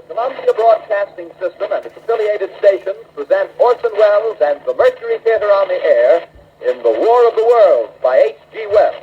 Columbia Broadcasting System and its affiliated stations present Orson Welles and the Mercury Theater on the air in The War of the Worlds by H.G. Wells.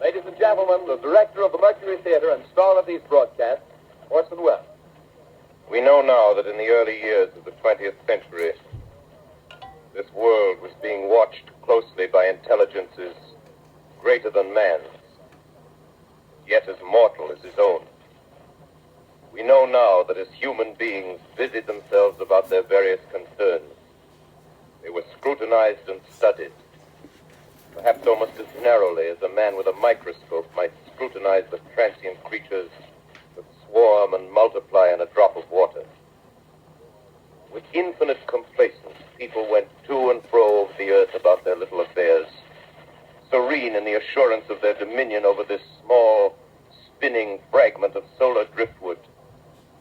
Ladies and gentlemen, the director of the Mercury Theater and star of these broadcasts, Orson Welles. We know now that in the early years of the 20th century, this world was being watched closely by intelligences greater than man's, yet as mortal as his own. We know now that as human beings busied themselves about their various concerns, they were scrutinized and studied, perhaps almost as narrowly as a man with a microscope might scrutinize the transient creatures that swarm and multiply in a drop of water. With infinite complacence, people went to and fro over the earth about their little affairs, serene in the assurance of their dominion over this small, spinning fragment of solar driftwood,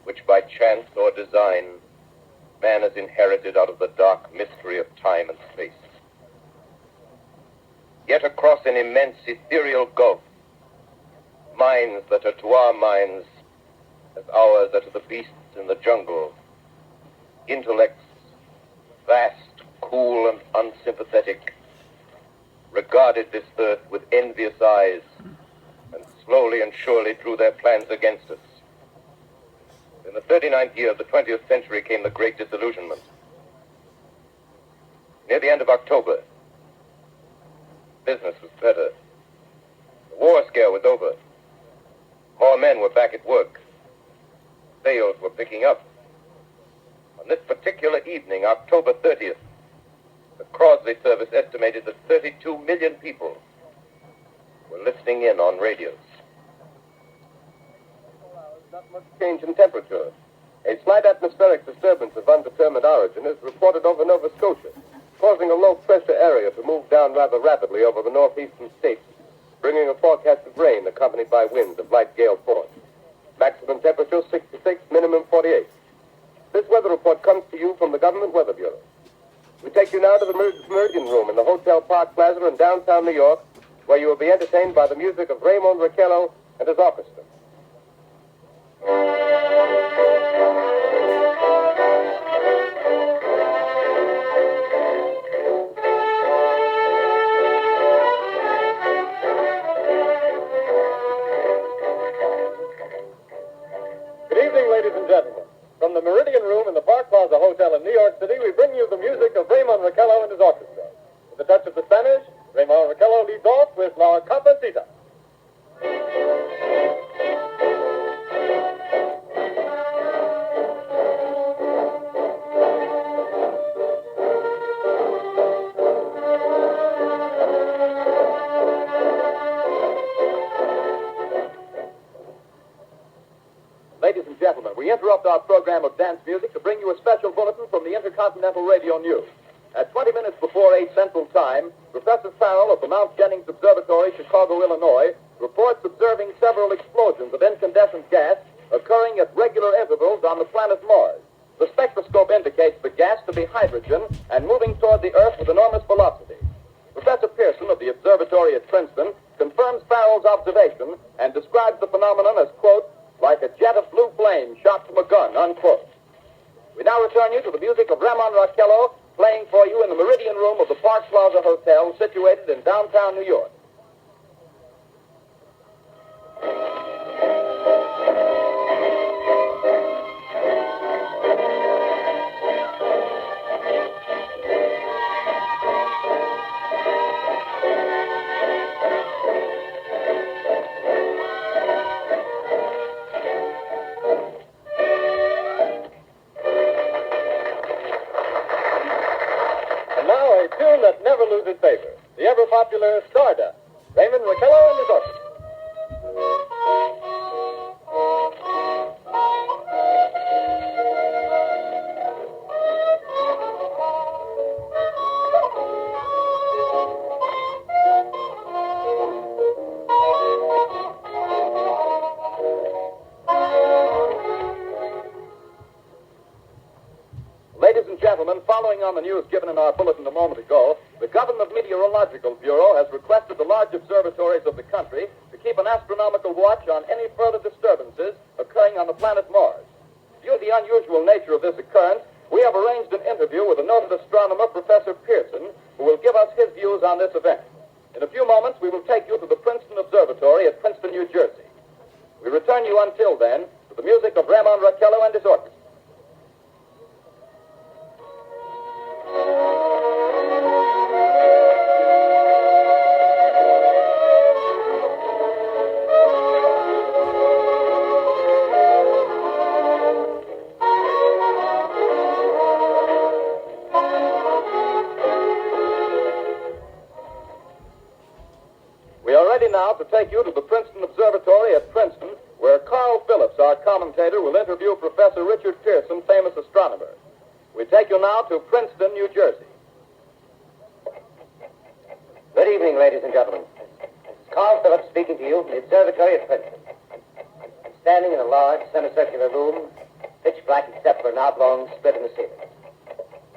which by chance or design, man has inherited out of the dark mystery of time and space. Yet across an immense ethereal gulf, minds that are to our minds as ours are to the beasts in the jungle, intellects vast, cool, and unsympathetic, regarded this earth with envious eyes and slowly and surely drew their plans against us. In the 39th year of the 20th century came the Great Disillusionment. Near the end of October, business was better. The war scare was over. More men were back at work. Sales were picking up. On this particular evening, October 30th, the Crosby service estimated that 32 million people were listening in on radios. Not much change in temperature. A slight atmospheric disturbance of undetermined origin is reported over Nova Scotia, causing a low-pressure area to move down rather rapidly over the northeastern states, bringing a forecast of rain accompanied by winds of light gale force. Maximum temperature 66, minimum 48. This weather report comes to you from the Government Weather Bureau. We take you now to the Meridian Room in the Hotel Park Plaza in downtown New York, where you will be entertained by the music of Raymond Raquello and his orchestra. Good evening, ladies and gentlemen. From the Meridian Room in the Park Plaza Hotel in New York City, we bring you the music of Raymond Raquello and his orchestra. With a touch of the Spanish, Raymond Raquello leads off with La Capacita. Ladies and gentlemen, we interrupt our program of dance music to bring you a special bulletin from the Intercontinental Radio News. At 20 minutes before 8 Central Time, Professor Farrell of the Mount Jennings Observatory, Chicago, Illinois, reports observing several explosions of incandescent gas occurring at regular intervals on the planet Mars. The spectroscope indicates the gas to be hydrogen and moving toward the Earth with enormous velocity. Professor Pearson of the observatory at Princeton confirms Farrell's observation and describes the phenomenon as, quote, like a jet of blue flame shot from a gun, unquote. We now return you to the music of Raymond Raquello, playing for you in the Meridian Room of the Park Plaza Hotel, situated in downtown New York. Now, a tune that never loses favor. The ever-popular Stardust. Raymond Raquello and his orchestra. on the news given in our bulletin a moment ago, the Government Meteorological Bureau has requested the large observatories of the country to keep an astronomical watch on any further disturbances occurring on the planet Mars. Due to the unusual nature of this occurrence, we have arranged an interview with the noted astronomer, Professor Pearson, who will give us his views on this event. In a few moments, we will take you to the Princeton Observatory at Princeton, New Jersey. We return you until then to the music of Ramon Raquello and his orchestra. We are ready now to take you to the Princeton Observatory at Princeton, where Carl Phillips, our commentator, will interview Professor Richard Pearson, famous astronomer. We take you now to Princeton, New Jersey. Good evening, ladies and gentlemen. This is Carl Phillips speaking to you from the observatory at Princeton. I'm standing in a large semicircular room, pitch black except for an oblong split in the ceiling.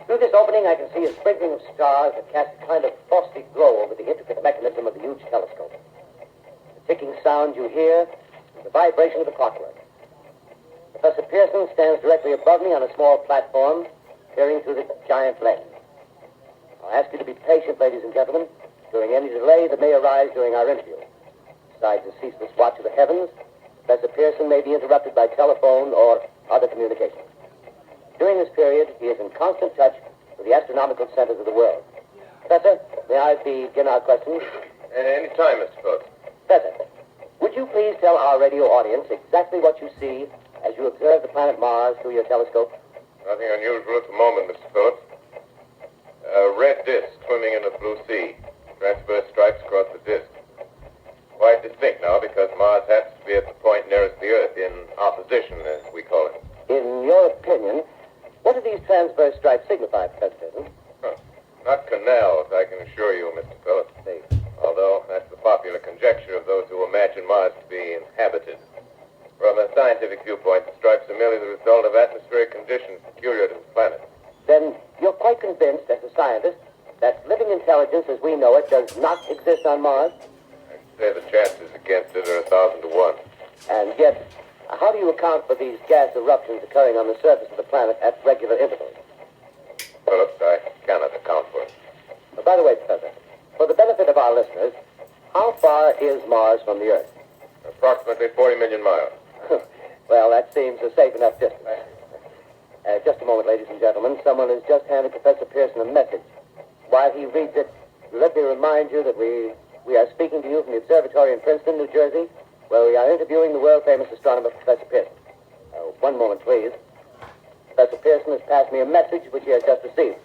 Through this opening, I can see a sprinkling of stars that cast a kind of frosty glow over the intricate mechanism of the huge telescope. The ticking sound you hear is the vibration of the clockwork. Professor Pearson stands directly above me on a small platform, peering through the giant lens. I'll ask you to be patient, ladies and gentlemen, during any delay that may arise during our interview. Besides the ceaseless watch of the heavens, Professor Pearson may be interrupted by telephone or other communication. During this period, he is in constant touch with the astronomical centers of the world. Professor, may I begin our questions? Any time, Mr. Phillips. Professor, would you please tell our radio audience exactly what you see as you observe the planet Mars through your telescope? Nothing unusual at the moment, Mr. Phillips. A red disk swimming in the blue sea. Transverse stripes across the disk. Quite distinct now because Mars happens to be at the point nearest the Earth, in opposition, as we call it. In your opinion, what do these transverse stripes signify, Professor Pearson? Not canals, I can assure you, Mr. Phillips. Although that's the popular conjecture of those who imagine Mars to be inhabited. From a scientific viewpoint, the stripes are merely the result of atmospheric conditions peculiar to the planet. Then you're quite convinced, as a scientist, that living intelligence as we know it does not exist on Mars? I'd say the chances against it are 1,000 to 1. And yet, how do you account for these gas eruptions occurring on the surface of the planet at regular intervals? Phillips, I cannot account for it. By the way, Professor, for the benefit of our listeners, how far is Mars from the Earth? Approximately 40 million miles. Well, that seems a safe enough distance. Just a moment, ladies and gentlemen. Someone has just handed Professor Pearson a message. While he reads it, let me remind you that we are speaking to you from the observatory in Princeton, New Jersey, where we are interviewing the world-famous astronomer, Professor Pearson. One moment, please. Professor Pearson has passed me a message which he has just received.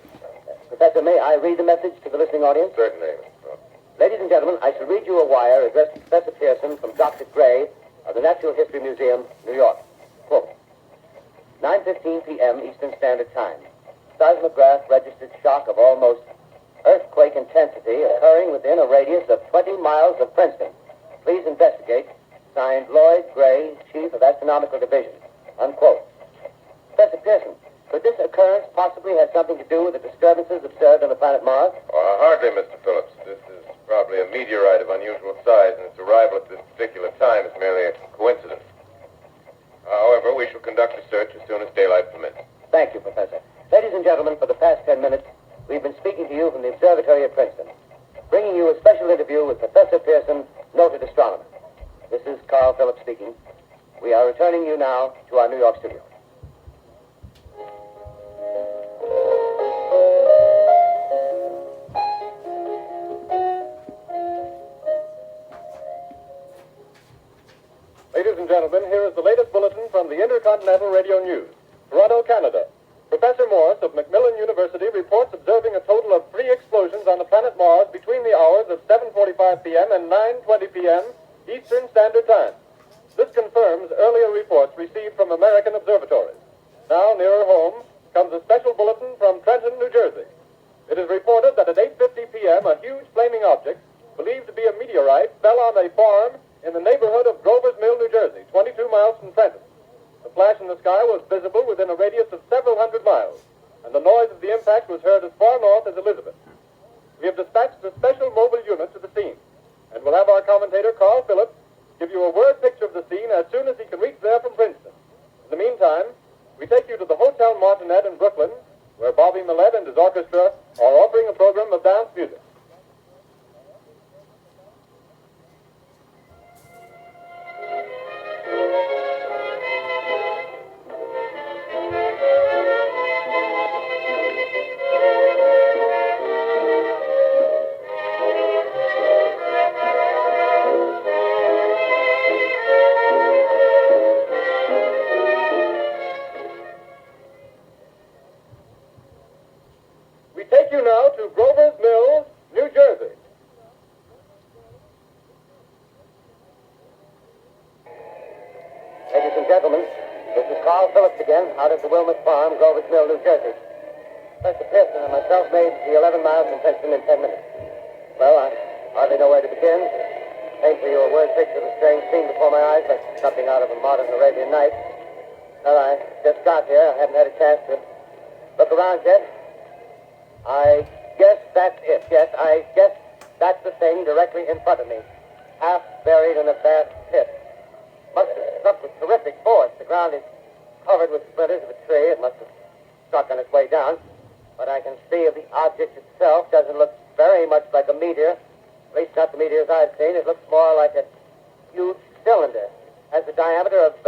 Professor, may I read the message to the listening audience? Certainly, Mr. Phillips. Ladies and gentlemen, I shall read you a wire addressed to Professor Pearson from Dr. Gray of the Natural History Museum, New York. Quote, 9:15 p.m. Eastern Standard Time. Seismograph registered shock of almost earthquake intensity occurring within a radius of 20 miles of Princeton. Please investigate. Signed, Lloyd Gray, Chief of Astronomical Division. Unquote. Professor Pearson, could this occurrence possibly have something to do with the disturbances observed on the planet Mars? Hardly, Mr. Phillips. This is probably a meteorite of unusual size, and its arrival at this particular time is merely a coincidence. However, we shall conduct a search as soon as daylight permits. Thank you, Professor. Ladies and gentlemen, for the past 10 minutes, we've been speaking to you from the observatory at Princeton, bringing you a special interview with Professor Pearson, noted astronomer. This is Carl Phillips speaking. We are returning you now to our New York studio. Ladies and gentlemen, here is the latest bulletin from the Intercontinental Radio News. Toronto, Canada. Professor Morse of Macmillan University reports observing a total of 3 explosions on the planet Mars between the hours of 7:45 p.m. and 9:20 p.m. Eastern Standard Time. This confirms earlier reports received from American observatories. Now, nearer home, comes a special bulletin from Trenton, New Jersey. It is reported that at 8:50 p.m., a huge flaming object, believed to be a meteorite, fell on a farm in the neighborhood of Grover's Mill, New Jersey, 22 miles from Trenton. The flash in the sky was visible within a radius of several hundred miles, and the noise of the impact was heard as far north as Elizabeth. We have dispatched a special mobile unit to the scene, and we'll have our commentator, Carl Phillips, give you a word picture of the scene as soon as he can reach there from Princeton. In the meantime, we take you to the Hotel Martinet in Brooklyn, where Bobby Millett and his orchestra are offering a program of dance music. We take you now to Grover's Mills, New Jersey. Ladies and gentlemen, this is Carl Phillips again, out at the Wilmot Farm, Grover's Mill, New Jersey. Professor Pearson and myself made the 11 miles from Princeton in 10 minutes. Well, I hardly know where to begin. Paint for you a word picture of a strange scene before my eyes, like something out of a modern Arabian Night. Well, I just got here. I haven't had a chance to look around yet. I guess that's it. Yes, I guess that's the thing directly in front of me. Half buried in a vast pit. Must have struck with terrific force. The ground is covered with splinters of a tree. It must have struck on its way down. But I can see the object itself doesn't look very much like a meteor. At least not the meteors I've seen. It looks more like a huge cylinder. Has a diameter of,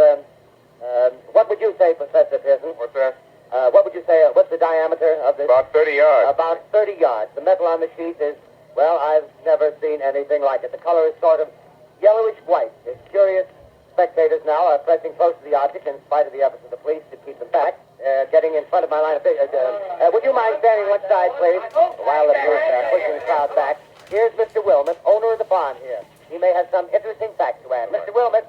what would you say, Professor Pearson? What's that? What would you say, what's the diameter of this? About 30 yards. About 30 yards. The metal on the sheath is, well, I've never seen anything like it. The color is sort of yellowish white. It's curious. Spectators now are pressing close to the object in spite of the efforts of the police to keep them back. Getting in front of my line of vision. Would you mind standing one side, please? While the police are pushing the crowd back. Here's Mr. Wilmot, owner of the farm here. He may have some interesting facts to add. Mr. Wilmot,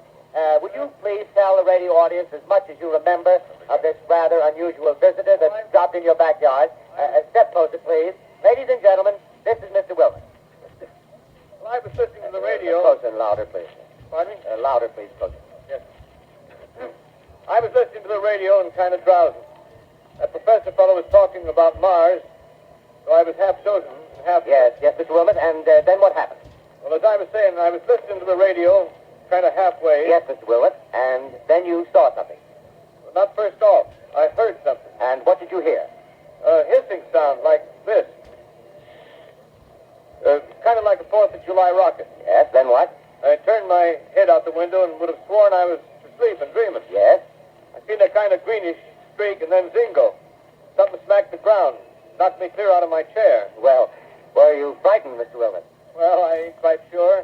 would you please tell the radio audience as much as you remember of this rather unusual visitor that dropped in your backyard? Step closer, please. Ladies and gentlemen, this is Mr. Wilmot. Well, I was listening to the radio. Closer and louder, please. Pardon me? Louder, please, closer. Yes. I was listening to the radio and kind of drowsing. That professor fellow was talking about Mars, so I was half dozing and half... Yes, Mr. Wilmot, and then what happened? Well, as I was saying, I was listening to the radio, kind of halfway. Yes, Mr. Wilmot, and then you saw something. Well, not first off. I heard something. And what did you hear? A hissing sound like this. Kind of like a 4th of July rocket. Yes, then what? I turned my head out the window and would have sworn I was asleep and dreaming. Yes? I seen a kind of greenish streak and then zingo. Something smacked the ground, knocked me clear out of my chair. Well, were you frightened, Mr. Wilmot? Well, I ain't quite sure.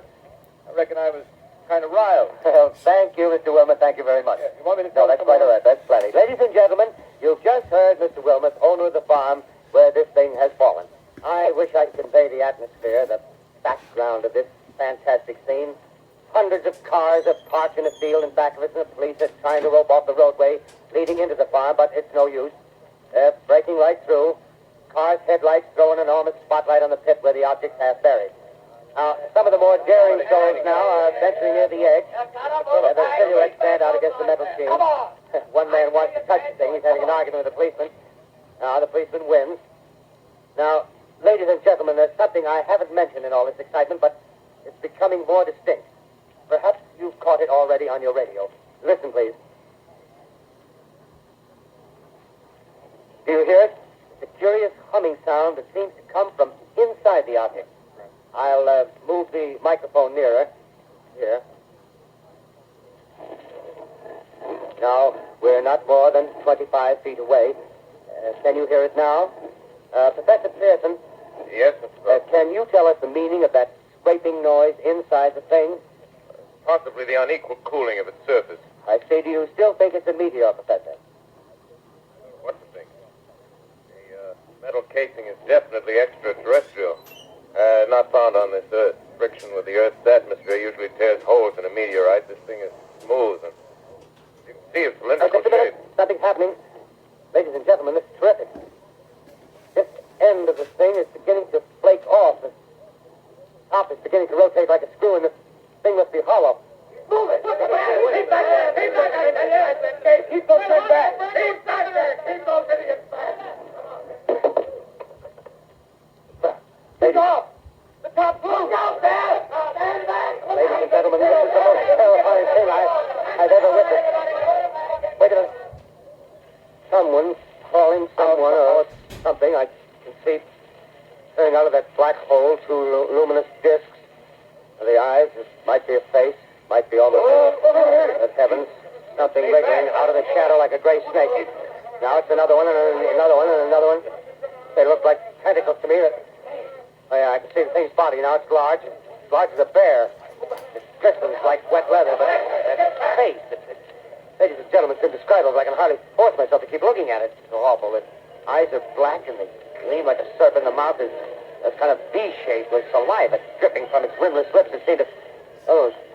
I reckon I was kind of riled. Well, thank you, Mr. Wilmot. Thank you very much. Yeah, you want me to No, tell that's someone quite all right. That's plenty. Ladies and gentlemen, you've just heard Mr. Wilmot, owner of the farm where this thing has fallen. I wish I could convey the atmosphere, the background of this fantastic scene. Hundreds of cars are parked in a field in back of us, and the police are trying to rope off the roadway leading into the farm, but it's no use. They're breaking right through. Cars' headlights throw an enormous spotlight on the pit where the object's half buried. Now, some of the more daring souls now are venturing near the edge. Their silhouettes stand out against the metal sheen. One man wants to touch the thing. He's having an argument with the policeman. Now, the policeman wins. Now, ladies and gentlemen, there's something I haven't mentioned in all this excitement, but it's becoming more distinct. Perhaps you've caught it already on your radio. Listen, please. Do you hear it? It's a curious humming sound that seems to come from inside the object. I'll move the microphone nearer. Here. Now, we're not more than 25 feet away. Can you hear it now? Professor Pearson. Yes, Mr. Grover. Can you tell us the meaning of that scraping noise inside the thing? Possibly the unequal cooling of its surface. I say, do you still think it's a meteor, Professor? What to think? The metal casing is definitely extraterrestrial. Not found on this Earth. Friction with the Earth's atmosphere usually tears holes in a meteorite. This thing is smooth, and you can see its cylindrical Just a minute. shape. Something's happening. Ladies and gentlemen, this is terrific. This end of the thing is beginning to flake off. The top is beginning to rotate like a screw, and this thing must be hollow. Move it! Keep back there! Keep back there! Keep those men back! Keep back there! Keep those idiots back! Might be a face. Might be almost Good heavens. Something wriggling out of the shadow like a gray snake. Now it's another one, and another one, and another one. They look like tentacles to me. Oh, yeah, I can see the thing's body now. It's large. As large as a bear. It glistens like wet leather, but that face, ladies and gentlemen, it's indescribable. I can hardly force myself to keep looking at it. It's so awful. The eyes are black, and they gleam like a serpent. The mouth is kind of V-shaped with saliva dripping from its rimless lips. It seems to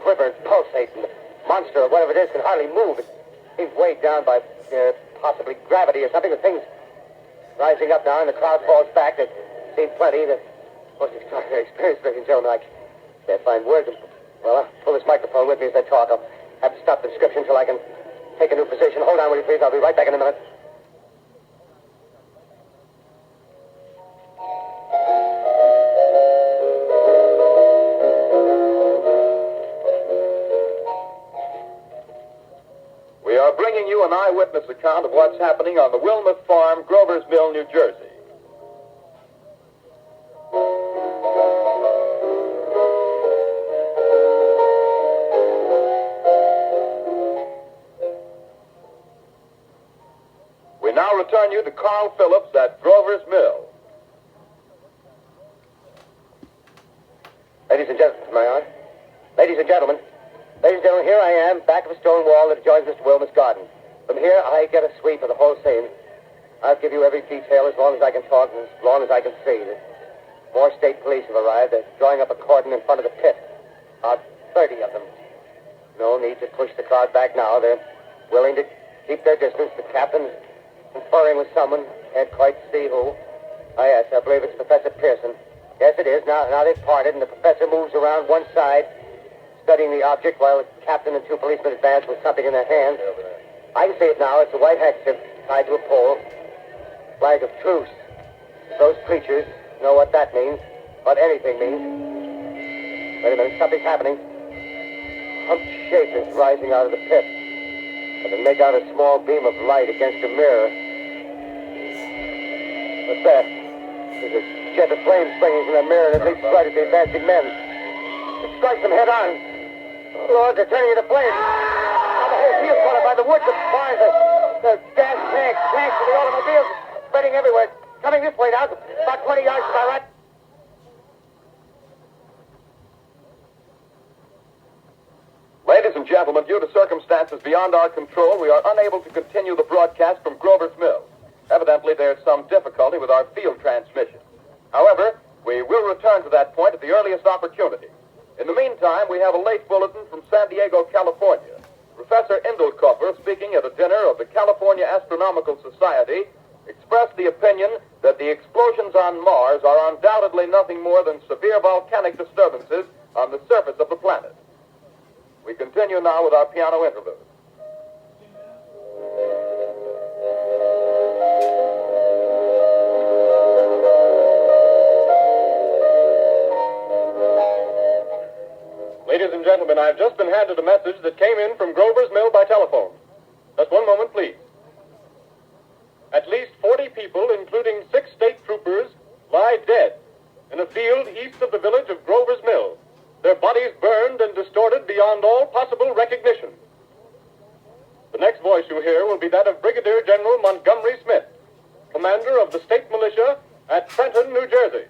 quiver and pulsate, and the monster, or whatever it is, can hardly move. It seems weighed down by possibly gravity or something. The thing's rising up now, and the crowd falls back. They've seen plenty. The most extraordinary experience, ladies and gentlemen. I can't find words. Well, I'll pull this microphone with me as I talk. I'll have to stop the description until I can take a new position. Hold on, will you please? I'll be right back in a minute. We are bringing you an eyewitness account of what's happening on the Wilmuth Farm, Grover's Mill, New Jersey. We now return you to Carl Phillips at Grover's Mill. Ladies and gentlemen, my honor. Ladies and gentlemen, here I am, back of a stone wall that adjoins Mr. Wilmuth's garden. From here, I get a sweep of the whole scene. I'll give you every detail as long as I can talk and as long as I can see. More state police have arrived. They're drawing up a cordon in front of the pit. About 30 of them. No need to push the crowd back now. They're willing to keep their distance. The captain's conferring with someone. Can't quite see who. Oh, yes, I believe it's Professor Pearson. Yes, it is. Now they've parted, and the professor moves around one side, studying the object while the captain and two policemen advance with something in their hands. I can see it now. It's a white handkerchief tied to a pole. Flag of truce. Those creatures know what that means, what anything means. Wait a minute, something's happening. A humped shape is rising out of the pit. I can make out a small beam of light against a mirror. What's that? There's a jet of flame springing from the mirror, and it leaps right at the advancing men. It strikes them head on. Oh, Lord, they're turning into flames. Now the whole field's caught up by the woods, the barns, the gas tanks of the automobiles spreading everywhere. Coming this way now, about 20 yards to my right. Ladies and gentlemen, due to circumstances beyond our control, we are unable to continue the broadcast from Grover's Mill. Evidently, there's some difficulty with our field transmission. However, we will return to that point at the earliest opportunity. In the meantime, we have a late bulletin from San Diego, California. Professor Indelkoffer, speaking at a dinner of the California Astronomical Society, expressed the opinion that the explosions on Mars are undoubtedly nothing more than severe volcanic disturbances on the surface of the planet. We continue now with our piano interlude. Ladies and gentlemen, I've just been handed a message that came in from Grover's Mill by telephone. Just one moment, please. At least 40 people, including 6 state troopers, lie dead in a field east of the village of Grover's Mill. Their bodies burned and distorted beyond all possible recognition. The next voice you hear will be that of Brigadier General Montgomery Smith, commander of the state militia at Trenton, New Jersey.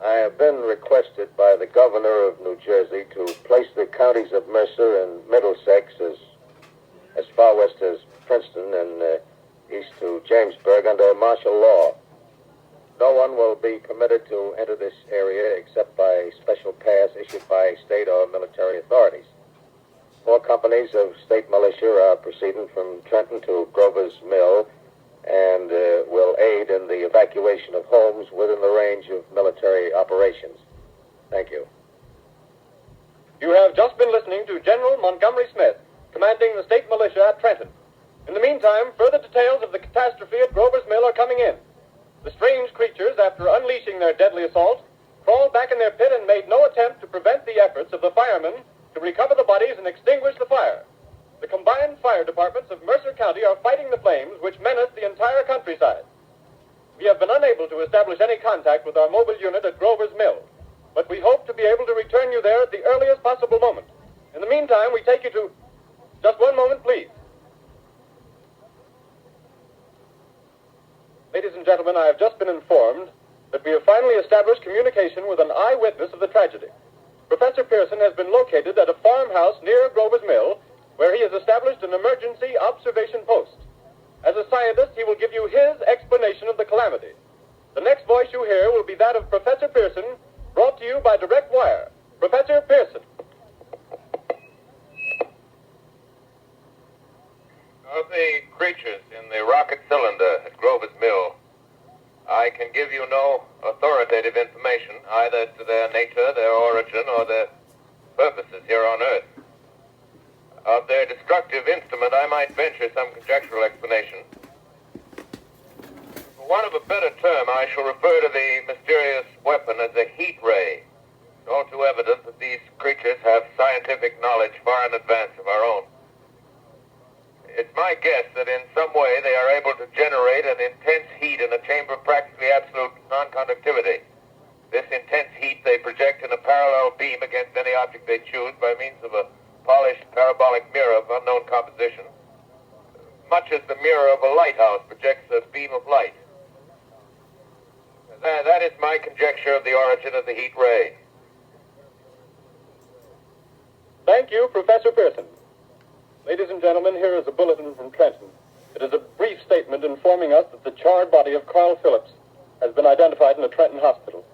I have been requested by the governor of New Jersey to place the counties of Mercer and Middlesex as far west as Princeton and east to Jamesburg under martial law. No one will be permitted to enter this area except by special pass issued by state or military authorities. 4 companies of state militia are proceeding from Trenton to Grover's Mill and will aid in the evacuation of homes within the range of military operations. Thank you. You have just been listening to General Montgomery Smith, commanding the state militia at Trenton. In the meantime, further details of the catastrophe at Grover's Mill are coming in. The strange creatures, after unleashing their deadly assault, crawled back in their pit and made no attempt to prevent the efforts of the firemen to recover the bodies and extinguish the fire. The combined fire departments of Mercer County are fighting the flames which menace the entire countryside. We have been unable to establish any contact with our mobile unit at Grover's Mill. but we hope to be able to return you there at the earliest possible moment. In the meantime, we take you to... Just one moment, please. Ladies and gentlemen, I have just been informed that we have finally established communication with an eyewitness of the tragedy. Professor Pearson has been located at a farmhouse near Grover's Mill, where he has established an emergency observation post. As a scientist, he will give you his explanation of the calamity. The next voice you hear will be that of Professor Pearson, brought to you by direct wire. Professor Pearson. Of the creatures in the rocket cylinder at Grover's Mill, I can give you no authoritative information, either as to their nature, their origin, or their purposes here on Earth. Of their destructive instrument, I might venture some conjectural explanation. For want of a better term, I shall refer to the mysterious weapon as a heat ray. It's all too evident that these creatures have scientific knowledge far in advance of our own. It's my guess that in some way they are able to generate an intense heat in a chamber of practically absolute non-conductivity. This intense heat they project in a parallel beam against any object they choose by means of a polished parabolic mirror of unknown composition, much as the mirror of a lighthouse projects a beam of light. That is my conjecture of the origin of the heat ray. Thank you, Professor Pearson. Ladies and gentlemen, here is a bulletin from Trenton. It is a brief statement informing us that the charred body of Carl Phillips has been identified in a Trenton hospital.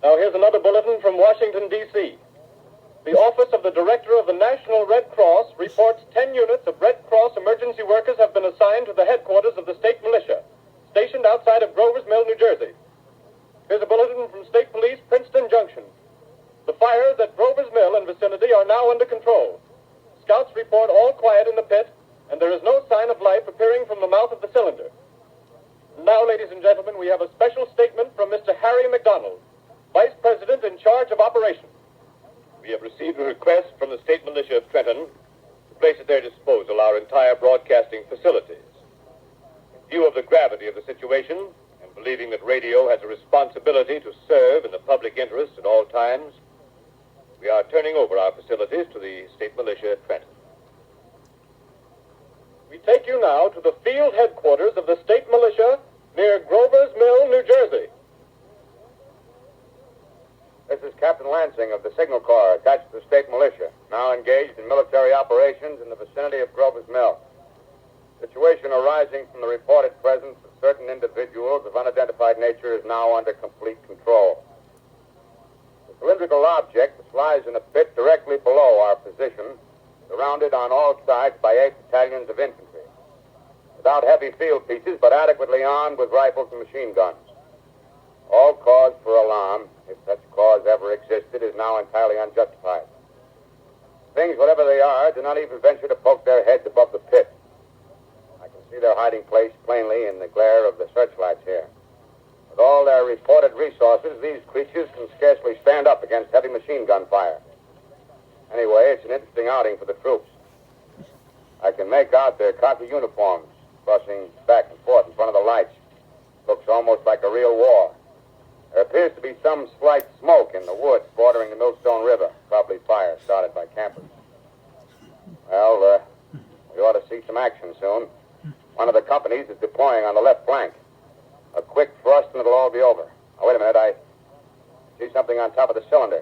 Now here's another bulletin from Washington, D.C. The Office of the Director of the National Red Cross reports 10 units of Red Cross emergency workers have been assigned to the headquarters of the state militia, stationed outside of Grover's Mill, New Jersey. Here's a bulletin from State Police, Princeton Junction. The fires at Grover's Mill and vicinity are now under control. Scouts report all quiet in the pit, and there is no sign of life appearing from the mouth of the cylinder. Now, ladies and gentlemen, we have a special statement from Mr. Harry McDonald, Vice President in charge of operations. We have received a request from the State Militia of Trenton to place at their disposal our entire broadcasting facilities. In view of the gravity of the situation, and believing that radio has a responsibility to serve in the public interest at all times, we are turning over our facilities to the State Militia at Trenton. We take you now to the field headquarters of the state militia near Grover's Mill, New Jersey. This is Captain Lansing of the Signal Corps, attached to the state militia, now engaged in military operations in the vicinity of Grover's Mill. Situation arising from the reported presence of certain individuals of unidentified nature is now under complete control. The cylindrical object, which lies in a pit directly below our position, surrounded on all sides by 8 battalions of infantry, without heavy field pieces, but adequately armed with rifles and machine guns. All cause for alarm, if such cause ever existed, is now entirely unjustified. Things, whatever they are, do not even venture to poke their heads above the pit. I can see their hiding place plainly in the glare of the searchlights here. With all their reported resources, these creatures can scarcely stand up against heavy machine gun fire. Anyway, it's an interesting outing for the troops. I can make out their khaki uniforms crossing back and forth in front of the lights. Looks almost like a real war. There appears to be some slight smoke in the woods bordering the Millstone River, probably fire started by campers. Well, we ought to see some action soon. One of the companies is deploying on the left flank. A quick thrust and it'll all be over. Now, wait a minute, I see something on top of the cylinder.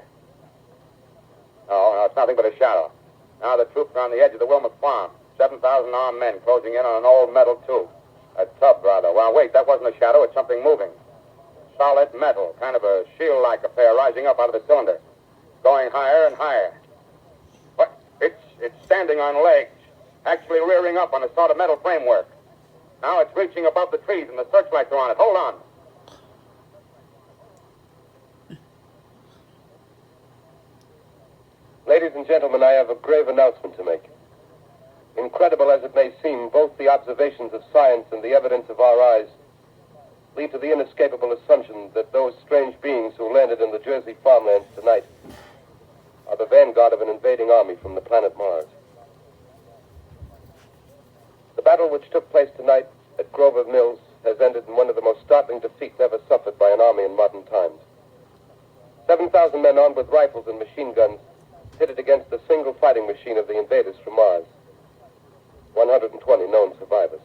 No, it's nothing but a shadow. Now the troops are on the edge of the Wilmot Farm. 7,000 armed men closing in on an old metal tube. A tub, rather. Well, wait, that wasn't a shadow. It's something moving. Solid metal, kind of a shield-like affair rising up out of the cylinder. Going higher and higher. What? It's standing on legs. Actually rearing up on a sort of metal framework. Now it's reaching above the trees and the searchlights are on it. Hold on. Ladies and gentlemen, I have a grave announcement to make. Incredible as it may seem, both the observations of science and the evidence of our eyes lead to the inescapable assumption that those strange beings who landed in the Jersey farmlands tonight are the vanguard of an invading army from the planet Mars. The battle which took place tonight at Grover Mills has ended in one of the most startling defeats ever suffered by an army in modern times. 7,000 men armed with rifles and machine guns pitted against the single fighting machine of the invaders from Mars. 120 known survivors.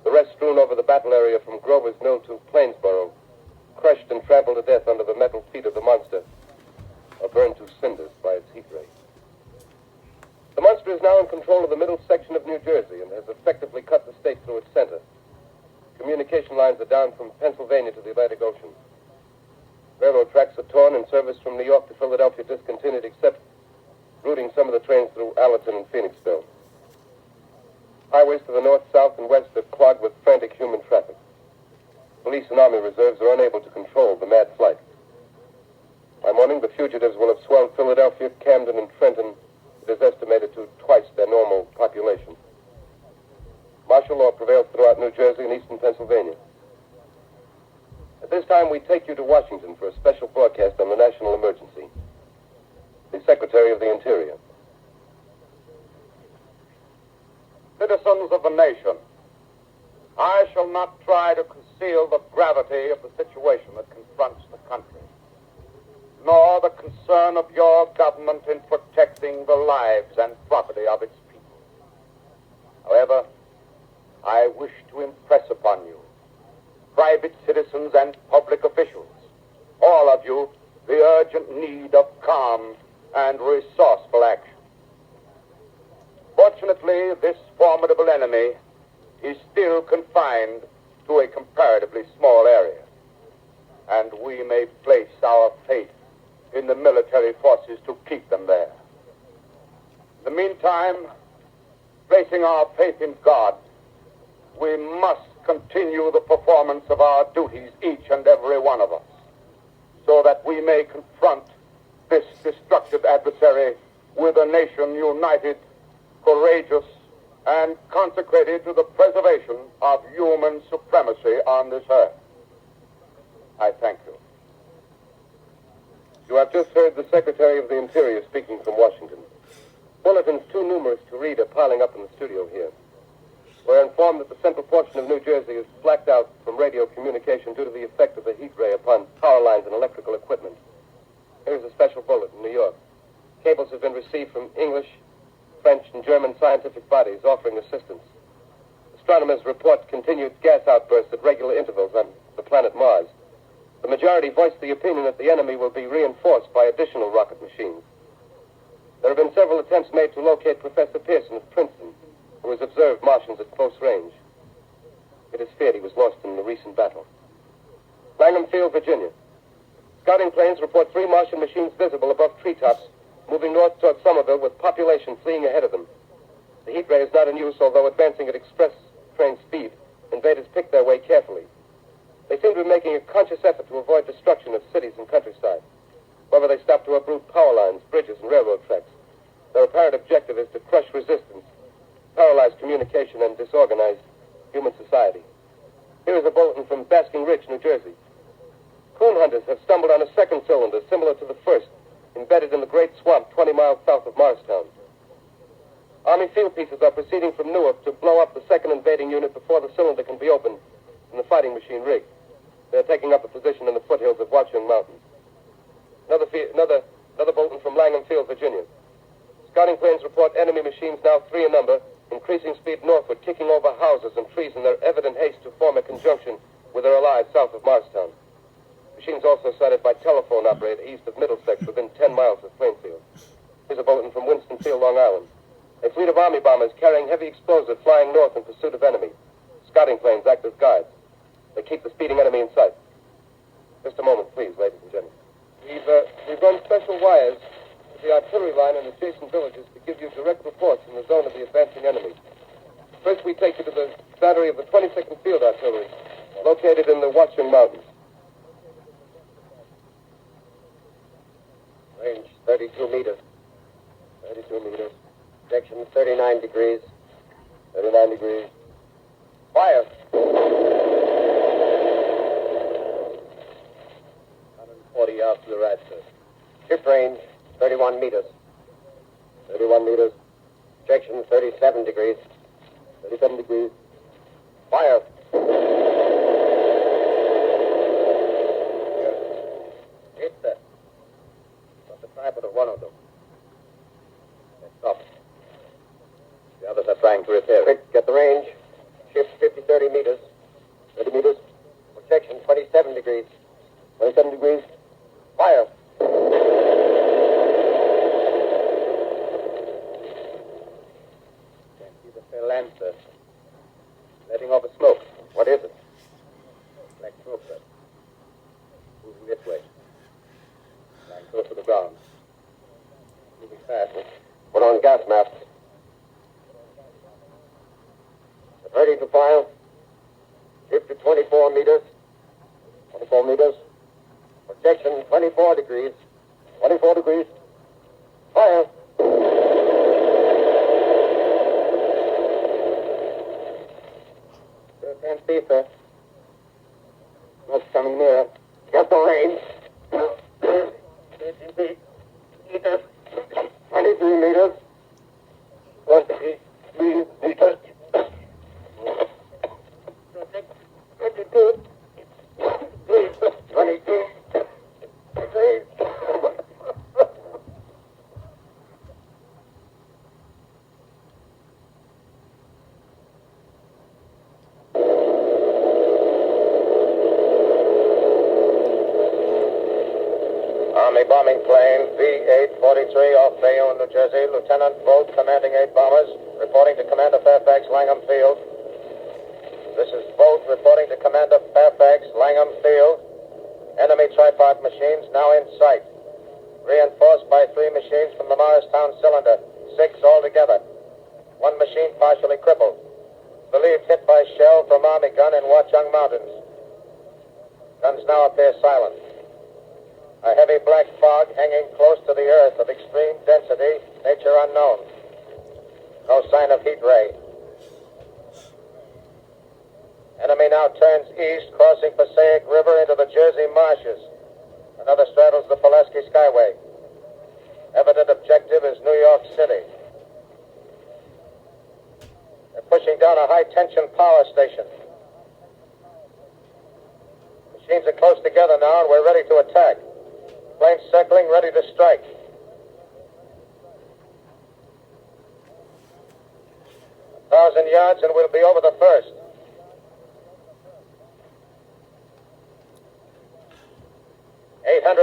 The rest strewn over the battle area from Grover's Mill to Plainsboro, crushed and trampled to death under the metal feet of the monster, or burned to cinders by its heat ray. The monster is now in control of the middle section of New Jersey and has effectively cut the state through its center. Communication lines are down from Pennsylvania to the Atlantic Ocean. Railroad tracks are torn and service from New York to Philadelphia discontinued, except routing some of the trains through Allerton and Phoenixville. Highways to the north, south, and west are clogged with frantic human traffic. Police and army reserves are unable to control the mad flight. By morning, the fugitives will have swelled Philadelphia, Camden, and Trenton. It is estimated to twice their normal population. Martial law prevails throughout New Jersey and eastern Pennsylvania. At this time, we take you to Washington for a special broadcast on the national emergency. The Secretary of the Interior. Citizens of the nation, I shall not try to conceal the gravity of the situation that confronts the country, nor the concern of your government in protecting the lives and property of its people. However, I wish to impress upon you, private citizens and public officials, all of you, the urgent need of calm and resourceful action. Fortunately, this formidable enemy is still confined to a comparatively small area, and we may place our faith in the military forces to keep them there. In the meantime, placing our faith in God, we must continue the performance of our duties, each and every one of us, so that we may confront this destructive adversary with a nation united, courageous, and consecrated to the preservation of human supremacy on this earth. I thank you. You have just heard the Secretary of the Interior speaking from Washington. Bulletins too numerous to read are piling up in the studio here. We're informed that the central portion of New Jersey is blacked out from radio communication due to the effect of the heat ray upon power lines and electrical equipment. Here's a special bulletin, New York. Cables have been received from English, French, and German scientific bodies offering assistance. Astronomers report continued gas outbursts at regular intervals on the planet Mars. The majority voiced the opinion that the enemy will be reinforced by additional rocket machines. There have been several attempts made to locate Professor Pearson of Princeton, who has observed Martians at close range. It is feared he was lost in the recent battle. Langham Field, Virginia. Scouting planes report 3 Martian machines visible above treetops, moving north toward Somerville with population fleeing ahead of them. The heat ray is not in use, although advancing at express train speed. Invaders pick their way carefully. They seem to be making a conscious effort to avoid destruction of cities and countryside. However, they stop to uproot power lines, bridges, and railroad tracks. Their apparent objective is to crush resistance, paralyze communication, and disorganize human society. Here is a bulletin from Basking Ridge, New Jersey. Coon hunters have stumbled on a second cylinder similar to the first, embedded in the great swamp 20 miles south of Morristown. Army field pieces are proceeding from Newark to blow up the second invading unit before the cylinder can be opened and the fighting machine rigged. They're taking up a position in the foothills of Watchung Mountains. Another bulletin from Langham Field, Virginia. Scouting planes report enemy machines, now 3 in number, increasing speed northward, kicking over houses and trees in their evident haste to form a conjunction with their allies south of Morristown. Machines also sighted by telephone operator east of Middlesex within 10 miles of Plainfield. Here's a bulletin from Winston-Field, Long Island. A fleet of Army bombers carrying heavy explosives flying north in pursuit of enemy. Scouting planes act as guides. They keep the speeding enemy in sight. Just a moment, please, ladies and gentlemen. We've run special wires to the artillery line and adjacent villages to give you direct reports in the zone of the advancing enemy. First, we take you to the battery of the 22nd Field Artillery, located in the Watchung Mountains. Range 32 meters. 32 meters. Section 39 degrees. 39 degrees. Fire. 140 yards to the right, sir. Ship range 31 meters. 31 meters. Section 37 degrees. 37 degrees. Fire. Hit that. one of them. Stop. The others are trying to repair it. Quick, get the range. Shift 30 meters. 30 meters. Projection 27 degrees. 27 degrees. Fire. Can't see the fair land, sir. Letting off a smoke. What is it? Black smoke, sir. Moving this way. Lying close to the ground. Moving fast. Put on gas masks. Ready to fire. Shift to 24 meters. 24 meters. Projection 24 degrees. 24 degrees. Fire. Sir, can't see, sir. Smoke's coming nearer. Get the range. 30 meters. 23 meters. 23 meters. 22. 22. Army bombing plane V-843 off Bayonne, New Jersey. Lieutenant Boat, commanding 8 bombers, reporting to Commander Fairfax, Langham Field. This is Boat reporting to Commander Fairfax, Langham Field. Enemy tripod machines now in sight. Reinforced by 3 machines from the Morristown cylinder. 6 altogether. 1 machine partially crippled. Believed hit by shell from Army gun in Watchung Mountains. Guns now appear silent. A heavy black fog hanging close to the earth of extreme density, nature unknown. No sign of heat ray. Enemy now turns east, crossing Passaic River into the Jersey marshes. Another straddles the Pulaski Skyway. Evident objective is New York City. They're pushing down a high-tension power station. Machines are close together now, and we're ready to attack. Planes circling, ready to strike. A 1,000 yards, and we'll be over the first.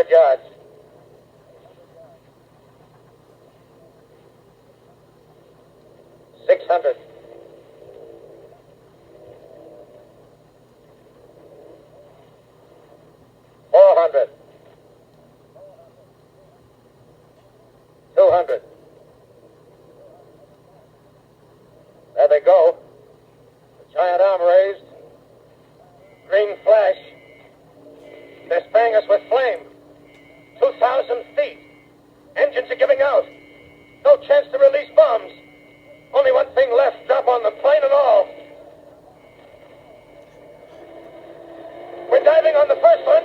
Yards. 600. 400. 200. There they go. The giant arm raised. Green flash. They're spraying us with flame. 2,000 feet. Engines are giving out. No chance to release bombs. Only one thing left. Drop on them, plane and all. We're diving on the first one.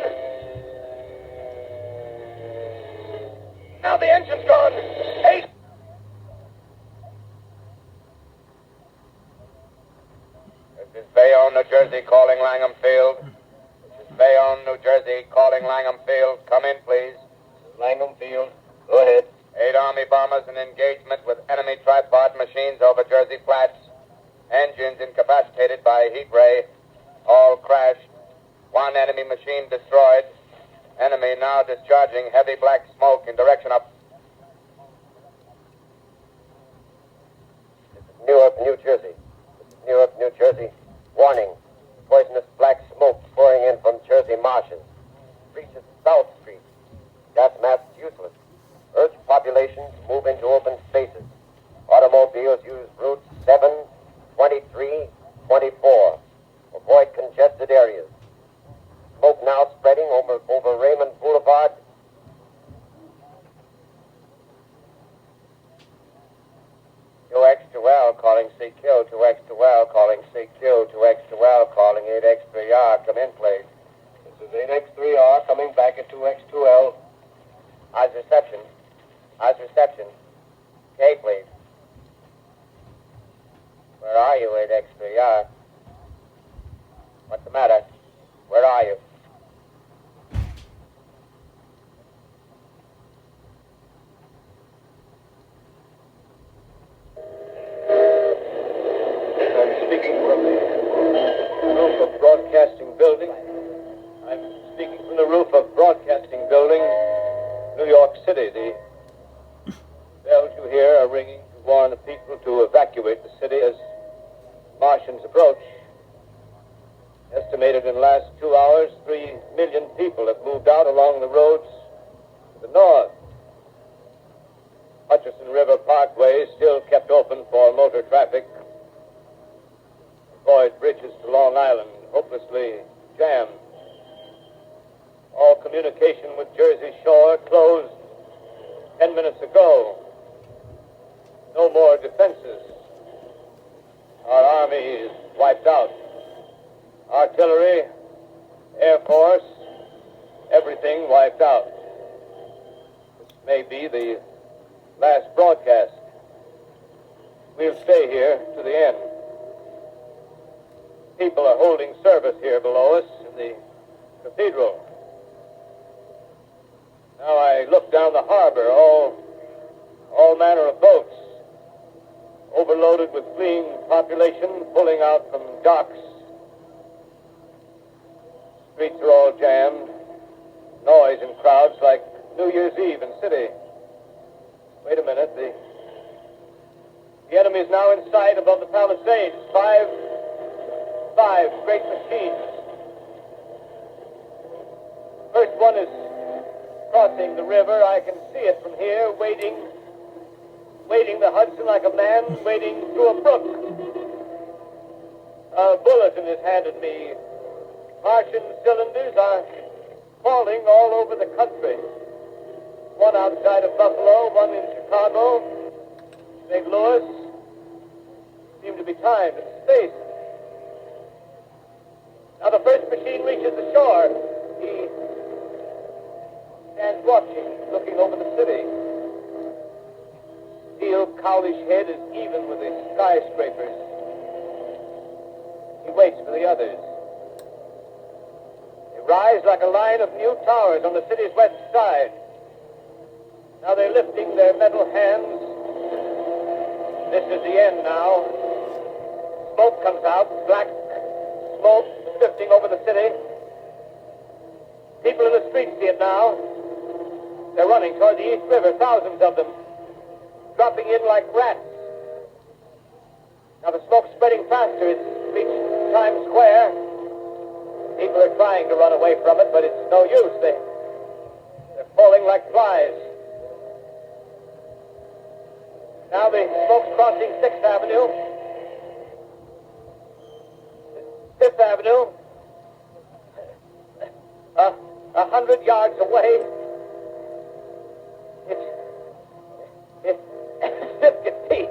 Now the engine's gone. 8. This is Bayonne, New Jersey, calling Langham Field. This is Bayonne, New Jersey, calling Langham Field. Come in, please. Langham Field. Go ahead. 8 Army bombers in engagement with enemy tripod machines over Jersey Flats. Engines incapacitated by heat ray. All crashed. 1 enemy machine destroyed. Enemy now discharging heavy black smoke in direction of Newark, New Jersey. Newark, New Jersey. Warning. Poisonous black smoke pouring in from Jersey marshes. Reaches South Street. Gas masks useless. Urge population to move into open spaces. Automobiles use routes 7, 23, 24. Avoid congested areas. Smoke now spreading over Raymond Boulevard. L calling CQ, 2X2L calling CQ, 2X2L calling 8X3R. Come in, please. This is 8X3R coming back at 2X2L. Eyes reception. Eyes reception. K, please. Where are you, 8X3R? What's the matter? Where are you? city. Bells you hear are ringing to warn the people to evacuate the city as Martians approach. Estimated in the last 2 hours, 3 million people have moved out along the roads to the north. Hutchison River Parkway is still kept open for motor traffic. Boyd bridges to Long Island hopelessly jammed. All communication with Jersey Shore closed 10 minutes ago. No more defenses. Our army is wiped out. Artillery, Air Force, everything wiped out. This may be the last broadcast. We'll stay here to the end. People are holding service here below us in the cathedral. Now I look down the harbor, all manner of boats, overloaded with fleeing population, pulling out from docks. Streets are all jammed. Noise in crowds like New Year's Eve in city. Wait a minute. The enemy is now in sight above the Palisades. Five great machines. First one is crossing the river. I can see it from here, wading the Hudson like a man wading through a brook. A bulletin is handed me. Martian cylinders are falling all over the country. One outside of Buffalo, one in Chicago, St. Louis. Seem to be timed and spaced. Now the first machine reaches the shore. He stands watching, looking over the city. Steel cowlish head is even with the skyscrapers. He waits for the others. They rise like a line of new towers on the city's west side. Now they're lifting their metal hands. This is the end now. Smoke comes out, black smoke drifting over the city. People in the streets see it now. They're running toward the East River, thousands of them, dropping in like rats. Now the smoke's spreading faster. It's reached Times Square. People are trying to run away from it, but it's no use. They're falling like flies. Now the smoke's crossing 6th Avenue. 5th Avenue. 100 yards away. It's 50 feet.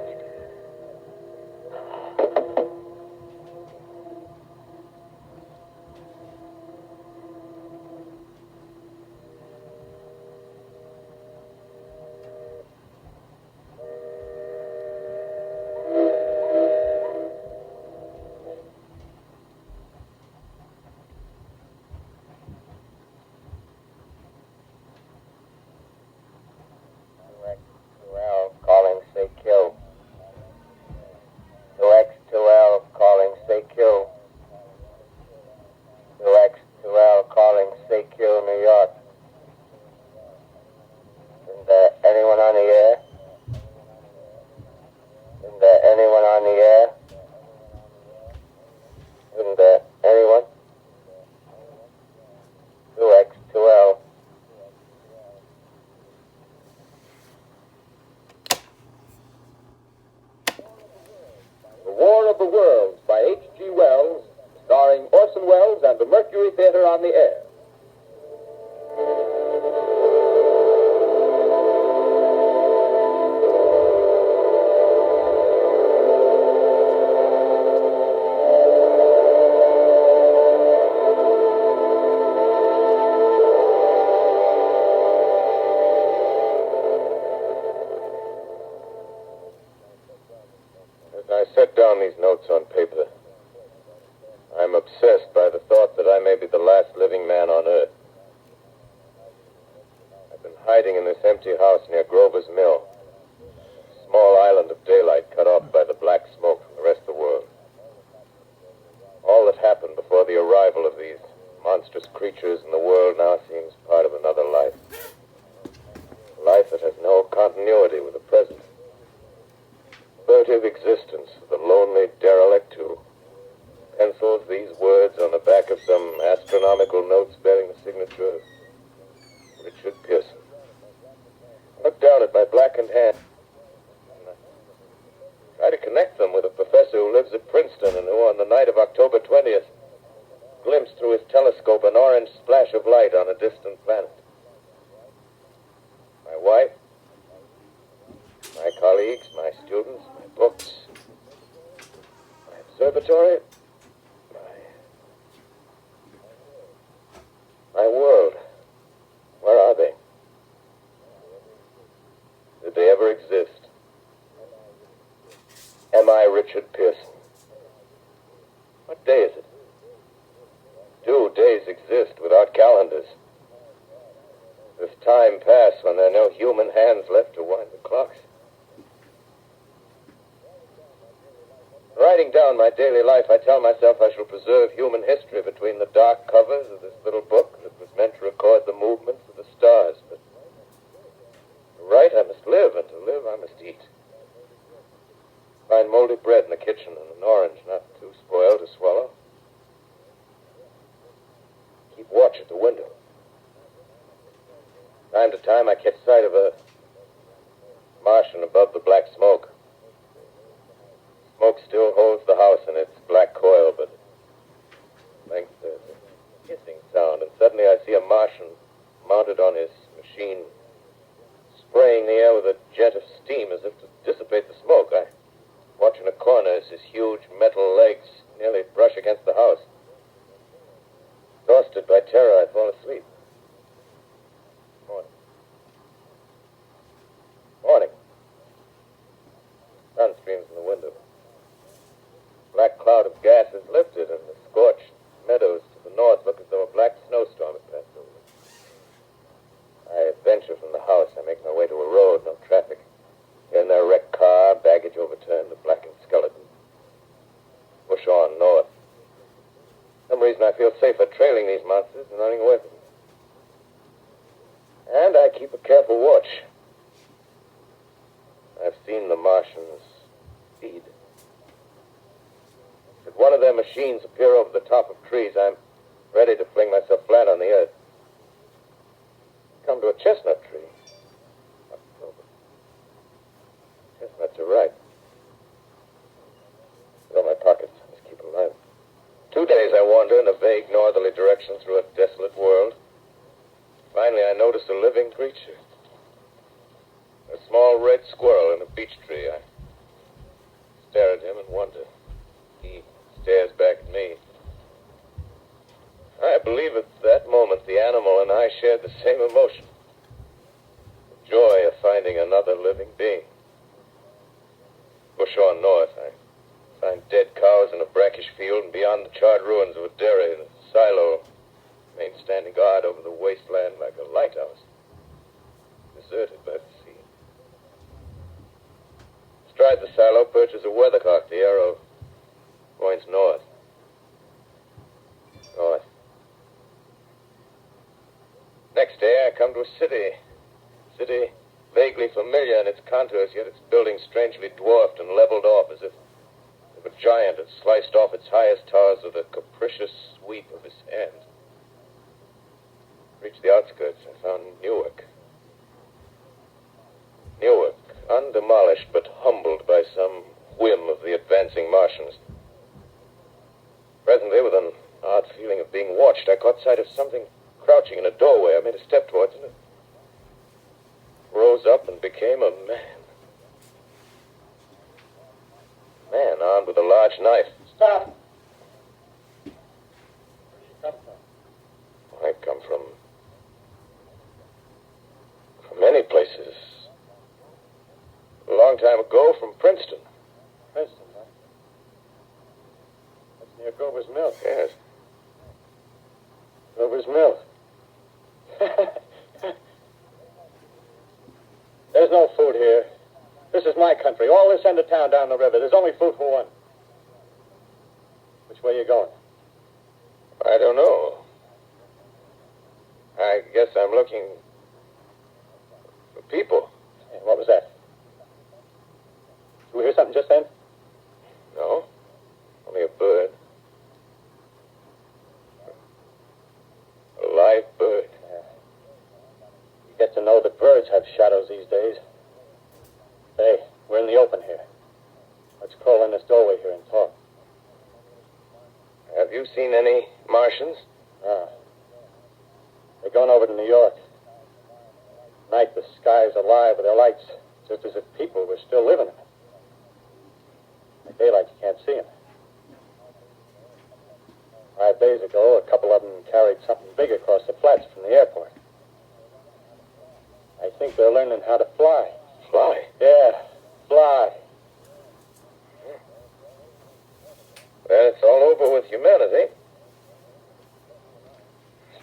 On the air. As I set down these notes on paper, I'm obsessed by the thought that I may be the last living man on Earth. I've been hiding in this empty house near Grover's Mill, a small island of daylight cut off by the black smoke from the rest of the world. All that happened before the arrival of these monstrous creatures in the world now seems part of another life. A life that orange splash of light on a distant planet. My wife, my colleagues, my students, my books, my observatory, my world. Where are they? Did they ever exist? Am I Richard Pearson? What day is it? Do days exist without calendars? Does time pass when there are no human hands left to wind the clocks? Writing down my daily life, I tell myself I shall preserve human history between the dark covers of this little book that was meant to record the movements of the stars. But to write, I must live, and to live, I must eat. Find moldy bread in the kitchen and an orange not too spoiled to swallow. Keep watch at the window. Time to time, I catch sight of a Martian above the black smoke. Smoke still holds the house in its black coil, but at length there's a hissing sound, and suddenly I see a Martian mounted on his machine, spraying the air with a jet of steam as if to dissipate the smoke. I watch in a corner as his huge metal legs nearly brush against the house. Exhausted by terror, I fall asleep. Morning. Morning. Sun streams in the window. Black cloud of gas is lifted, and the scorched meadows to the north look as though a black snowstorm had passed over. I venture from the house. I make my way to a road, no traffic. Here and there, a wrecked car, baggage overturned, a blackened skeleton. Push on north. For some reason I feel safer trailing these monsters than running away from them. And I keep a careful watch. I've seen the Martians feed. Should one of their machines appear over the top of trees, I'm ready to fling myself flat on the earth. Come to a chestnut tree. October. Chestnuts are ripe. Fill my pockets. Just keep them alive. 2 days I wander in a vague northerly direction through a desolate world. Finally, I notice a living creature. A small red squirrel in a beech tree. I stare at him and wonder. He stares back at me. I believe at that moment the animal and I shared the same emotion. The joy of finding another living being. Push on north. I find dead cows in a brackish field, and beyond the charred ruins of a dairy and a silo remain standing guard over the wasteland like a lighthouse, deserted by the sea. Astride the silo perches a weathercock. The arrow points north. North. Next day, I come to a city. City vaguely familiar in its contours, yet its buildings strangely dwarfed and leveled off as if a giant had sliced off its highest towers with a capricious sweep of his hand. Reached the outskirts, I found Newark. Newark, undemolished but humbled by some whim of the advancing Martians. Presently, with an odd feeling of being watched, I caught sight of something crouching in a doorway. I made a step towards it and rose up and became a man. Man armed with a large knife. Stop! Where do you come from? I come from many places. A long time ago, from Princeton. Princeton, huh? That's near Grover's Mill. Yes. Grover's Mill. There's no food here. This is my country. All this end of town down the river. There's only food for one. Which way are you going? I don't know. I guess I'm looking for people. Hey, what was that? Did you hear something just then? No. Only a bird. A live bird. Yeah. You get to know that birds have shadows these days. Hey, we're in the open here. Let's crawl in this doorway here and talk. Have you seen any Martians? Ah. They're going over to New York. Night, the sky's alive with their lights, just as if people were still living in it. By daylight, you can't see them. 5 days ago, a couple of them carried something big across the flats from the airport. I think they're learning how to fly. Fly? Yeah, fly. Well, it's all over with humanity.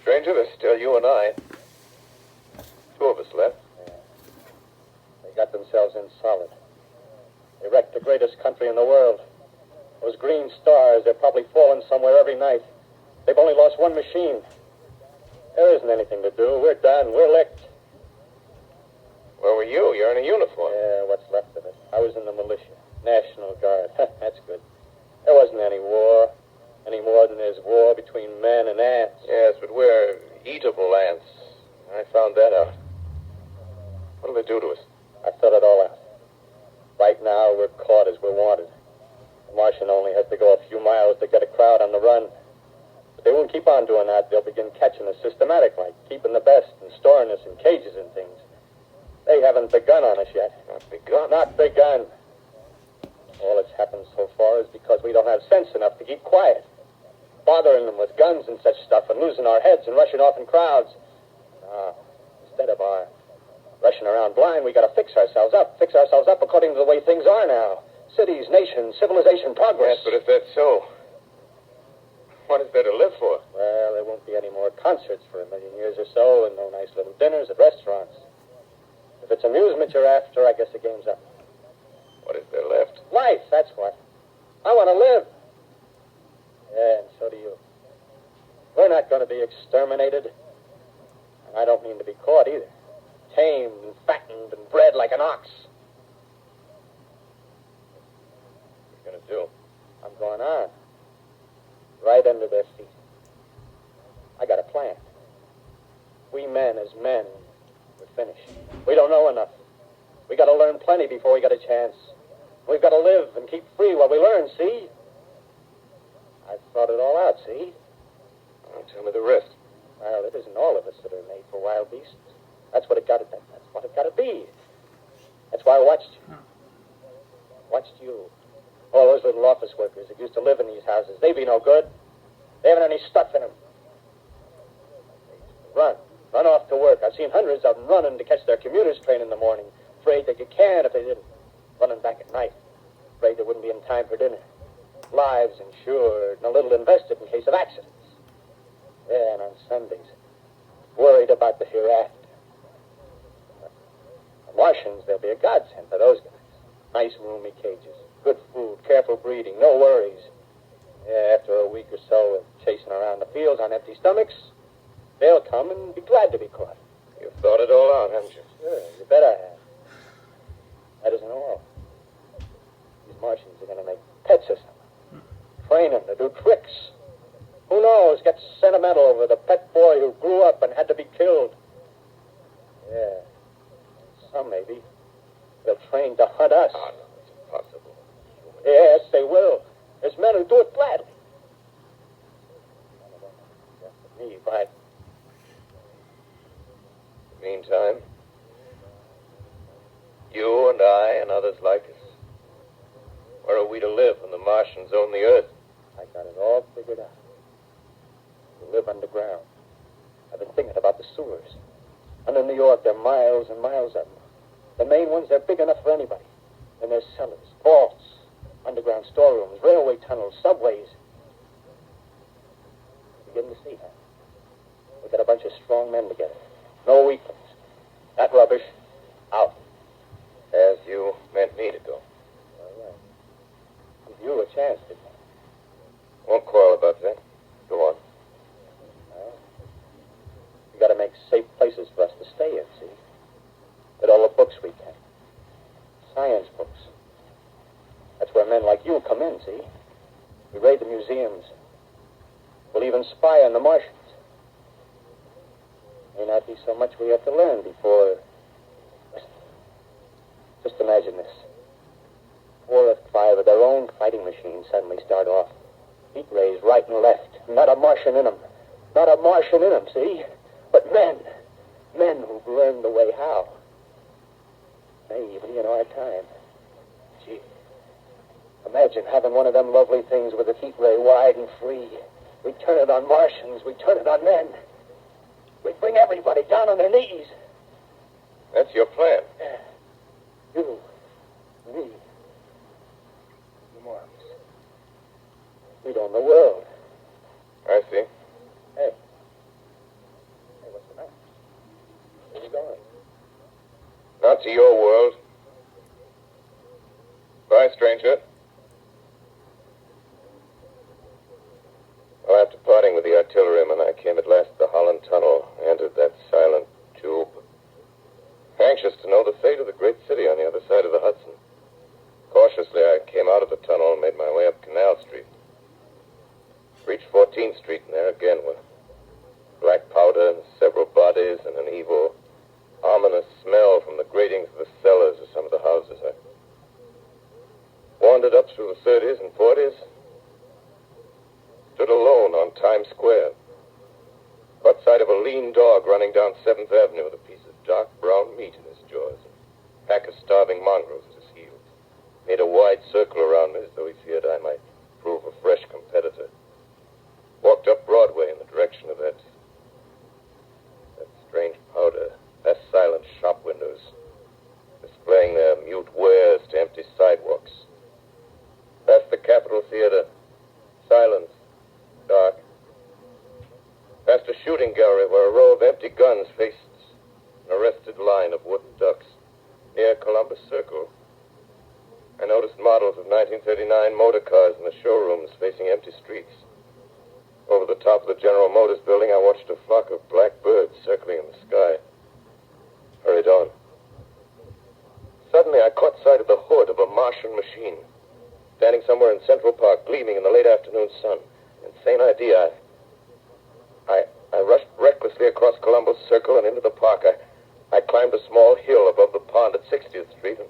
Stranger, there's still you and I. 2 of us left. Yeah. They got themselves in solid. They wrecked the greatest country in the world. Those green stars, they're probably falling somewhere every night. They've only lost one machine. There isn't anything to do. We're done. We're licked. Where were you? You're in a uniform. Yeah, what's left of it. I was in the militia. National Guard. That's good. There wasn't any war. Any more than there's war between men and ants. Yes, but we're eatable ants. I found that out. What'll they do to us? I thought it all out. Right now, we're caught as we're wanted. The Martian only has to go a few miles to get a crowd on the run. But they won't keep on doing that. They'll begin catching us systematic, like keeping the best and storing us in cages and things. They haven't begun on us yet. Not begun? Not begun. All that's happened so far is because we don't have sense enough to keep quiet. Bothering them with guns and such stuff and losing our heads and rushing off in crowds. Instead of our rushing around blind, we got to fix ourselves up according to the way things are now. Cities, nations, civilization, progress. Yes, but if that's so, what is there to live for? Well, there won't be any more concerts for a million years or so, and no nice little dinners at restaurants. If it's amusement you're after, I guess the game's up. What is there left? Life, that's what. I want to live. Yeah, and so do you. We're not going to be exterminated. And I don't mean to be caught either. Tamed and fattened and bred like an ox. What are you going to do? I'm going on. Right under their feet. I got a plan. We men as men, we're finished. We don't know enough. We got to learn plenty before we get a chance. We've got to live and keep free while we learn, see? I've thought it all out, see? Oh, tell me the rest. Well, it isn't all of us that are made for wild beasts. That's what it got to be. That's what it got to be. That's why I watched you. Watched you. All those little office workers that used to live in these houses. They be no good. They haven't any stuff in them. They used to run off to work. I've seen hundreds of them running to catch their commuter's train in the morning. Afraid they'd get canned if they didn't. Running back at night. Afraid they wouldn't be in time for dinner. Lives insured and a little invested in case of accidents. Yeah, and on Sundays, worried about the hereafter. The Martians, they'll be a godsend for those guys. Nice roomy cages, good food, careful breeding, no worries. Yeah, after a week or so of chasing around the fields on empty stomachs, they'll come and be glad to be caught. You've thought it all out, haven't you? Sure, you bet I have. That isn't all. These Martians are going to make pets of something. Train them to do tricks. Who knows, get sentimental over the pet boy who grew up and had to be killed. Yeah, some maybe. They'll train to hunt us. Oh, no, it's impossible. Yes, they will. There's men who do it gladly. None of them just me, but Meantime, you and I and others like us, where are we to live when the Martians own the Earth? I got it all figured out. We live underground. I've been thinking about the sewers. Under New York, there are miles and miles of them. The main ones, they're big enough for anybody. And there's cellars, vaults, underground storerooms, railway tunnels, subways. Beginning to see, huh? We got a bunch of strong men together. No weaklings. That rubbish, out. As you meant me to go. All right. Give you a chance, didn't I? Won't quarrel about that. Go on. Well, we got to make safe places for us to stay in, see? With all the books we can. Science books. That's where men like you come in, see? We raid the museums. We'll even spy on the Martians. May not be so much we have to learn before... Just imagine this. 4 or 5 of their own fighting machines suddenly start off. Heat rays right and left. Not a Martian in them. Not a Martian in them, see? But men who've learned the way how. Naively in our time. Gee, imagine having one of them lovely things with the heat ray wide and free. We'd turn it on Martians, we'd turn it on men. We'd bring everybody down on their knees. That's your plan. You, me, Morris. We'd own the world. I see. Hey, what's the matter? Where are you going? Not to your world. Bye, stranger. Well, after parting with the artilleryman, I came at last to the Holland Tunnel, entered that silent tube, anxious to know the fate of the great city on the other side of the Hudson. Cautiously, I came out of the tunnel and made my way up Canal Street. Reached 14th Street, and there again were black powder and several bodies and an evil, ominous smell from the gratings of the cellars of some of the houses. I wandered up through the 30s and 40s, stood alone on Times Square, caught sight of a lean dog running down 7th Avenue with a piece of dark brown meat in his jaws, a pack of starving mongrels at his heels. Made a wide circle around me as though he feared I might prove a fresh competitor. Walked up Broadway in the direction of that strange powder, past silent shop windows, displaying their mute wares to empty sidewalks. Past the Capitol Theater, silence, dark. Past a shooting gallery where a row of empty guns faced an arrested line of wooden ducks. Near Columbus Circle, I noticed models of 1939 motor cars in the showrooms facing empty streets. Over the top of the General Motors building, I watched a flock of black birds circling in the sky. Hurried on. Suddenly, I caught sight of the hood of a Martian machine, standing somewhere in Central Park, gleaming in the late afternoon sun. Insane idea. I rushed recklessly across Columbus Circle and into the park. I climbed a small hill above the pond at 60th Street, and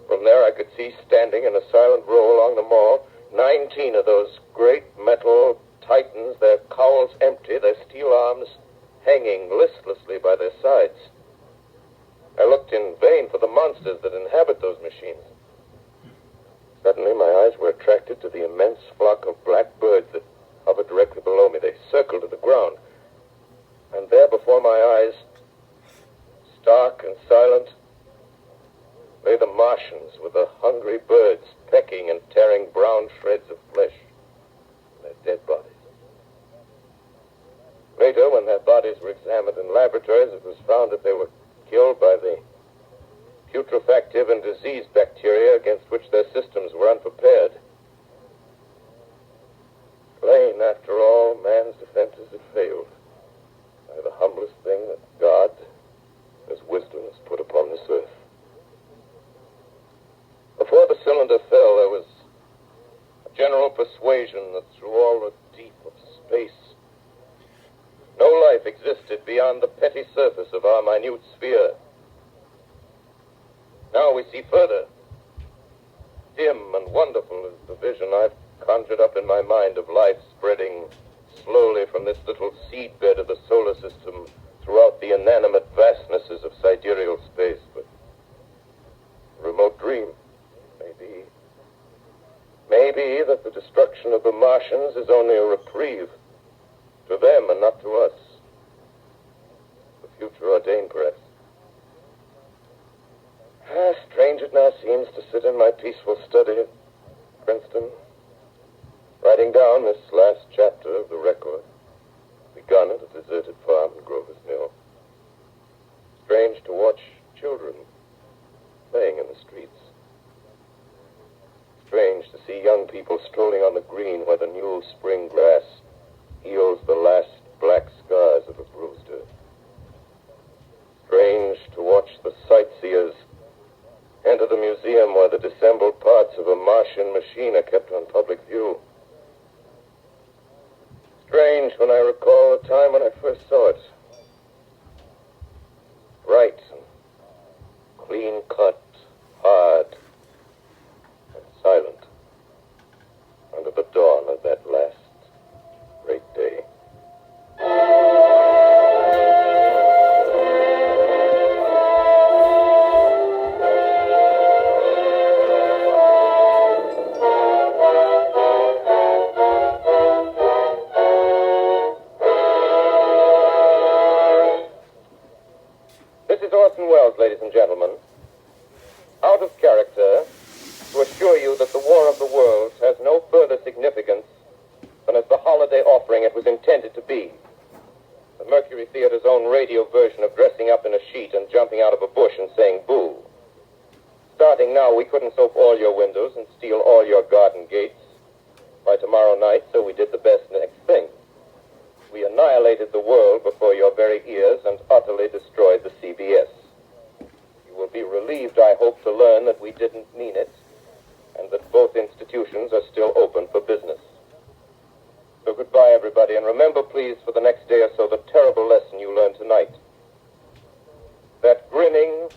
from there I could see, standing in a silent row along the mall, 19 of those great metal titans, their cowls empty, their steel arms hanging listlessly by their sides. I looked in vain for the monsters that inhabit those machines. Suddenly, my eyes were attracted to the immense flock of black birds that hovered directly below me. They circled to the ground. And there before my eyes, stark and silent, lay the Martians with the hungry birds pecking and tearing brown shreds of flesh from their dead bodies. Later, when their bodies were examined in laboratories, it was found that they were killed by the putrefactive and disease bacteria against which their systems were unprepared. Plain, after all, man's defenses had failed by the humblest thing that God, His wisdom, has put upon this earth. Before the cylinder fell, there was a general persuasion that through all the deep of space, no life existed beyond the petty surface of our minute sphere. Now we see further. Dim and wonderful is the vision I've conjured up in my mind of life spreading slowly from this little seedbed of the solar system throughout the inanimate vastnesses of sidereal space. But a remote dream, maybe. Maybe that the destruction of the Martians is only a reprieve to them and not to us. The future ordained, perhaps. Strange it now seems to sit in my peaceful study at Princeton, writing down this last chapter of the record, begun at a deserted farm in Grover's Mill. Strange to watch children playing in the streets. Strange to see young people strolling on the green where the new spring grass heals the last black scars of a bruised earth. Strange to watch the sightseers enter the museum where the dissembled parts of a Martian machine are kept on public view. Strange when I recall the time when I first saw it. Bright and clean cut, hard and silent under the dawn of that last great day. Orson Welles, ladies and gentlemen, out of character, to assure you that the War of the Worlds has no further significance than as the holiday offering it was intended to be. The Mercury Theater's own radio version of dressing up in a sheet and jumping out of a bush and saying boo. Starting now, we couldn't soap all your windows and steal all your garden gates by tomorrow night, so we did the best next thing. We annihilated the world before your very ears and utterly destroyed the CBS. You will be relieved, I hope, to learn that we didn't mean it, and that both institutions are still open for business. So goodbye, everybody, and remember, please, for the next day or so, the terrible lesson you learned tonight. That grinning,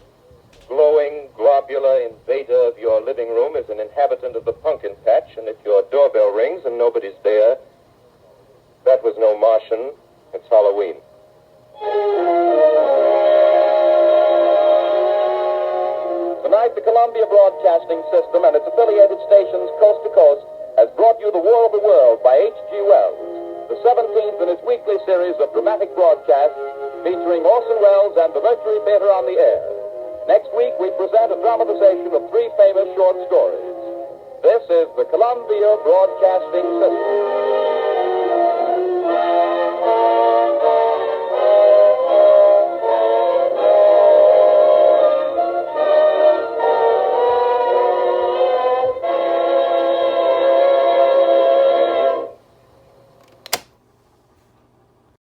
glowing, globular invader of your living room is an inhabitant of the pumpkin patch, and if your doorbell rings and nobody's there, that was no Martian, it's Halloween. Tonight, the Columbia Broadcasting System and its affiliated stations coast to coast has brought you The War of the World by H.G. Wells, the 17th in its weekly series of dramatic broadcasts featuring Orson Welles and the Mercury Theater on the air. Next week, we present a dramatization of 3 famous short stories. This is the Columbia Broadcasting System.